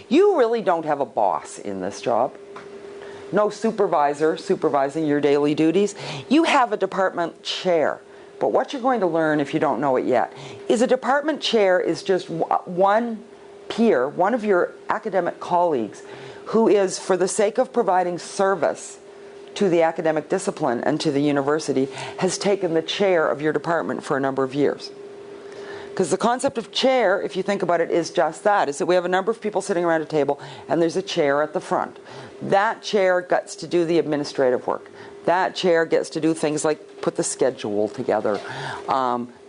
You really don't have a boss in this job. No supervisor supervising your daily duties. You have a department chair. But what you're going to learn, if you don't know it yet, is a department chair is just one peer, one of your academic colleagues, who is, for the sake of providing service to the academic discipline and to the university, has taken the chair of your department for a number of years. Because the concept of chair, if you think about it, is just that, is that we have a number of people sitting around a table and there's a chair at the front. That chair gets to do the administrative work. That chair gets to do things like put the schedule together,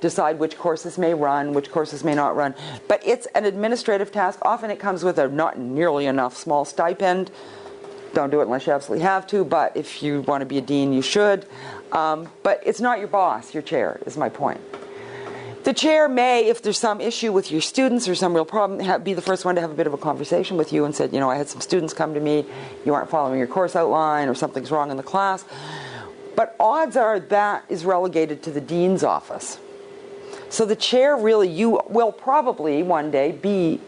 decide which courses may run, which courses may not run. But it's an administrative task. Often it comes with a not nearly enough small stipend. Don't do it unless you absolutely have to, but if you want to be a dean, you should. But it's not your boss, your chair, is my point. The chair may, if there's some issue with your students or some real problem, be the first one to have a bit of a conversation with you and said, you know, I had some students come to me, you aren't following your course outline or something's wrong in the class. But odds are that is relegated to the dean's office. So the chair really, you will probably one day be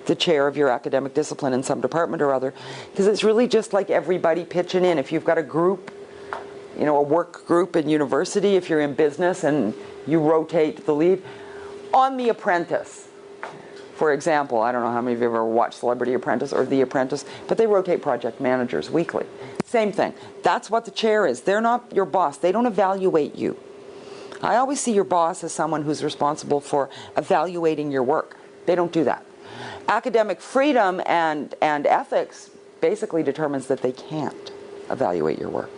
the chair of your academic discipline in some department or other, because it's really just like everybody pitching in. If you've got a group, you know, a work group in university, if you're in business and you rotate the lead. On The Apprentice, for example, I don't know how many of you have ever watched Celebrity Apprentice or The Apprentice, but they rotate project managers weekly. Same thing. That's what the chair is. They're not your boss. They don't evaluate you. I always see your boss as someone who's responsible for evaluating your work. They don't do that. Academic freedom and ethics basically determines that they can't evaluate your work.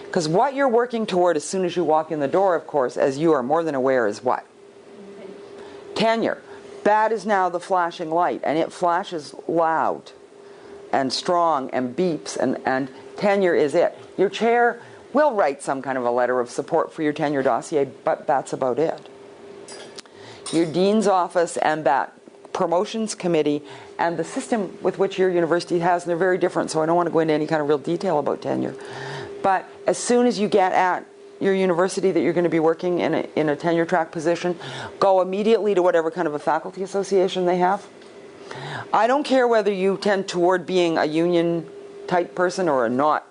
Because what you're working toward as soon as you walk in the door, of course, as you are more than aware, is what? Tenure. That is now the flashing light, and it flashes loud and strong and beeps, and tenure is it. Your chair will write some kind of a letter of support for your tenure dossier, but that's about it. Your dean's office and that promotions committee and the system with which your university has, and they're very different, so I don't want to go into any kind of real detail about tenure. But as soon as you get at your university that you're going to be working in a tenure track position, go immediately to whatever kind of a faculty association they have. I don't care whether you tend toward being a union type person or a not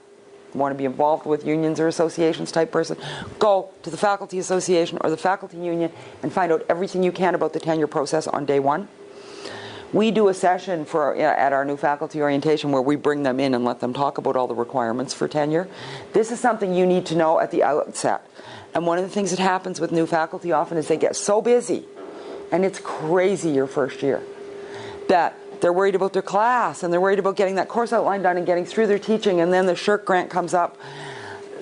want to be involved with unions or associations type person. Go to the faculty association or the faculty union and find out everything you can about the tenure process on day one. We do a session at our new faculty orientation where we bring them in and let them talk about all the requirements for tenure. This is something you need to know at the outset. And one of the things that happens with new faculty often is they get so busy, and it's crazy your first year, that they're worried about their class and they're worried about getting that course outline done and getting through their teaching, and then the SHRC grant comes up.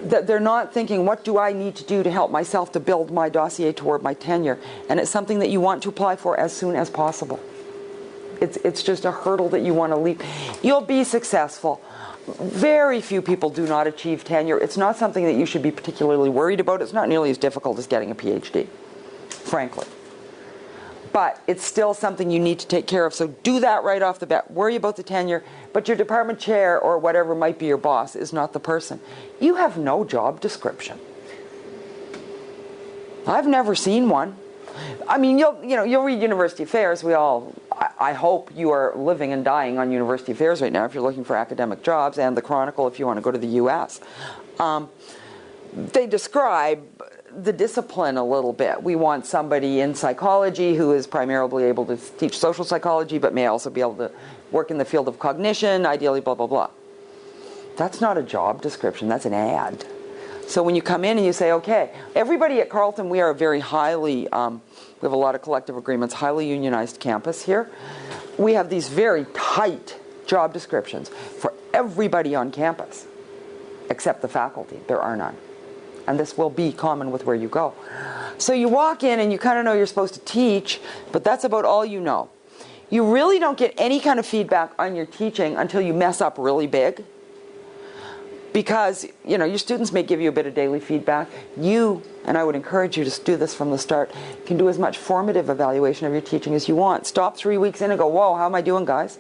That they're not thinking, what do I need to do to help myself to build my dossier toward my tenure? And it's something that you want to apply for as soon as possible. It's just a hurdle that you want to leap. You'll be successful. Very few people do not achieve tenure. It's not something that you should be particularly worried about. It's not nearly as difficult as getting a PhD, frankly. But it's still something you need to take care of. So do that right off the bat. Worry about the tenure. But your department chair or whatever might be your boss is not the person. You have no job description. I've never seen one. I mean, you'll read University Affairs. I hope you are living and dying on University Affairs right now if you're looking for academic jobs, and the Chronicle if you want to go to the U.S. They describe the discipline a little bit. We want somebody in psychology who is primarily able to teach social psychology, but may also be able to work in the field of cognition, ideally blah, blah, blah. That's not a job description. That's an ad. So when you come in and you say, okay, everybody at Carleton, we are a very highly, we have a lot of collective agreements, highly unionized campus here. We have these very tight job descriptions for everybody on campus, except the faculty. There are none. And this will be common with where you go. So you walk in and you kind of know you're supposed to teach, but that's about all you know. You really don't get any kind of feedback on your teaching until you mess up really big. Because, your students may give you a bit of daily feedback. You, and I would encourage you to do this from the start, can do as much formative evaluation of your teaching as you want. Stop 3 weeks in and go, whoa, how am I doing, guys?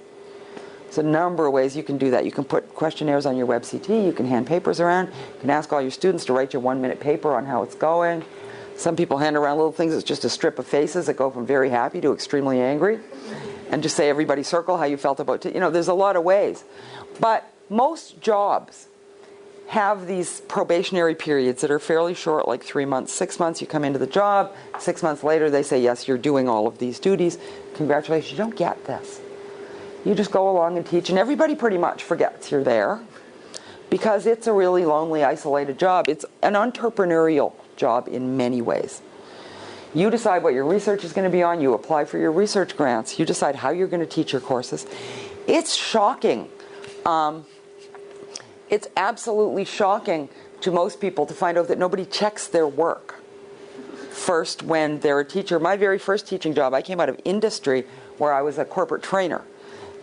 There's a number of ways you can do that. You can put questionnaires on your WebCT, you can hand papers around, you can ask all your students to write you a 1-minute paper on how it's going. Some people hand around little things. It's just a strip of faces that go from very happy to extremely angry. And just say, everybody circle how you felt about it. There's a lot of ways. But most jobs have these probationary periods that are fairly short, like 3 months, 6 months. You come into the job. 6 months later, they say, yes, you're doing all of these duties. Congratulations. You don't get this. You just go along and teach, and everybody pretty much forgets you're there because it's a really lonely, isolated job. It's an entrepreneurial job in many ways. You decide what your research is going to be on. You apply for your research grants. You decide how you're going to teach your courses. It's shocking. It's absolutely shocking to most people to find out that nobody checks their work first when they're a teacher. My very first teaching job, I came out of industry where I was a corporate trainer.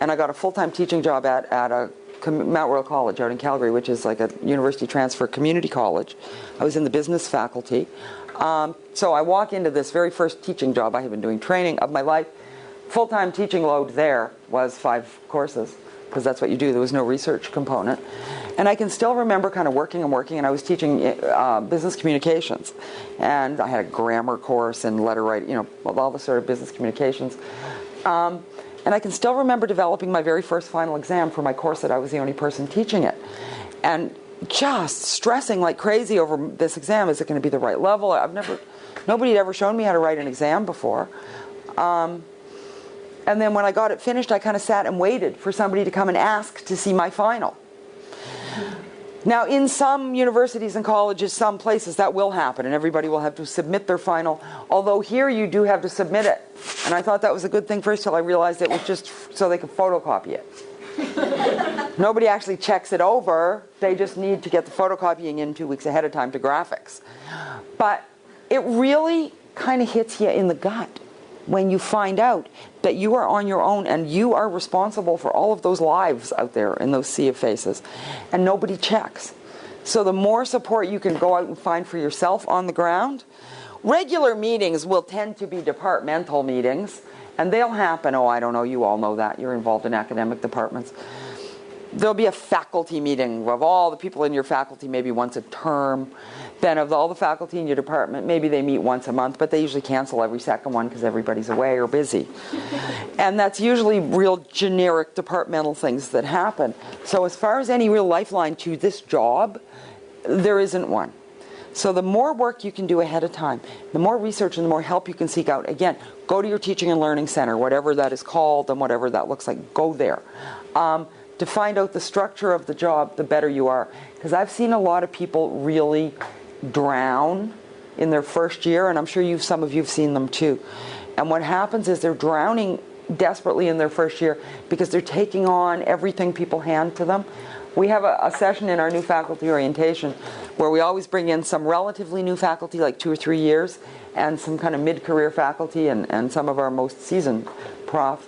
And I got a full-time teaching job at a Mount Royal College out in Calgary, which is like a university transfer community college. I was in the business faculty. So I walk into this very first teaching job. I had been doing training of my life. Full-time teaching load there was 5 courses, because that's what you do. There was no research component. And I can still remember kind of working, and I was teaching business communications. And I had a grammar course and letter writing, all the sort of business communications. And I can still remember developing my very first final exam for my course that I was the only person teaching it. And just stressing like crazy over this exam. Is it going to be the right level? Nobody had ever shown me how to write an exam before. And then when I got it finished, I kind of sat and waited for somebody to come and ask to see my final. Now, in some universities and colleges, some places, that will happen, and everybody will have to submit their final. Although here you do have to submit it. And I thought that was a good thing first till I realized it was just so they could photocopy it. Nobody actually checks it over. They just need to get the photocopying in 2 weeks ahead of time to graphics. But it really kind of hits you in the gut when you find out that you are on your own and you are responsible for all of those lives out there in those sea of faces, and nobody checks. So the more support you can go out and find for yourself on the ground, regular meetings will tend to be departmental meetings, and they'll happen, I don't know, you all know that, you're involved in academic departments. There'll be a faculty meeting of all the people in your faculty maybe once a term. Then of all the faculty in your department, maybe they meet once a month, but they usually cancel every second one because everybody's away or busy. And that's usually real generic departmental things that happen. So as far as any real lifeline to this job, there isn't one. So the more work you can do ahead of time, the more research and the more help you can seek out. Again, go to your teaching and learning center, whatever that is called and whatever that looks like, go there. To find out the structure of the job, the better you are. Because I've seen a lot of people really drown in their first year, and I'm sure some of you have seen them too. And what happens is they're drowning desperately in their first year because they're taking on everything people hand to them. We have a session in our new faculty orientation where we always bring in some relatively new faculty, like 2 or 3 years, and some kind of mid-career faculty and some of our most seasoned profs.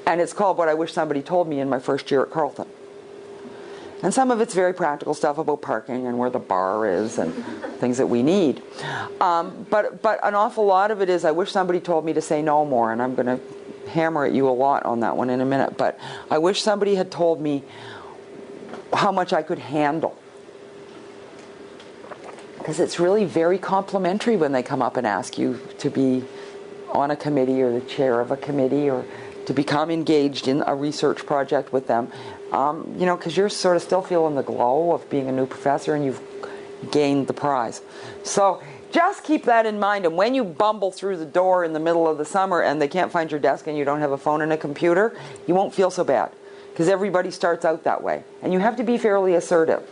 And it's called What I Wish Somebody Told Me in My First Year at Carleton. And some of it's very practical stuff about parking and where the bar is and things that we need. But an awful lot of it is, I wish somebody told me to say no more, and I'm going to hammer at you a lot on that one in a minute. But I wish somebody had told me how much I could handle. Because it's really very complimentary when they come up and ask you to be on a committee or the chair of a committee or to become engaged in a research project with them, because you're sort of still feeling the glow of being a new professor and you've gained the prize. So just keep that in mind, and when you bumble through the door in the middle of the summer and they can't find your desk and you don't have a phone and a computer, you won't feel so bad, because everybody starts out that way. And you have to be fairly assertive.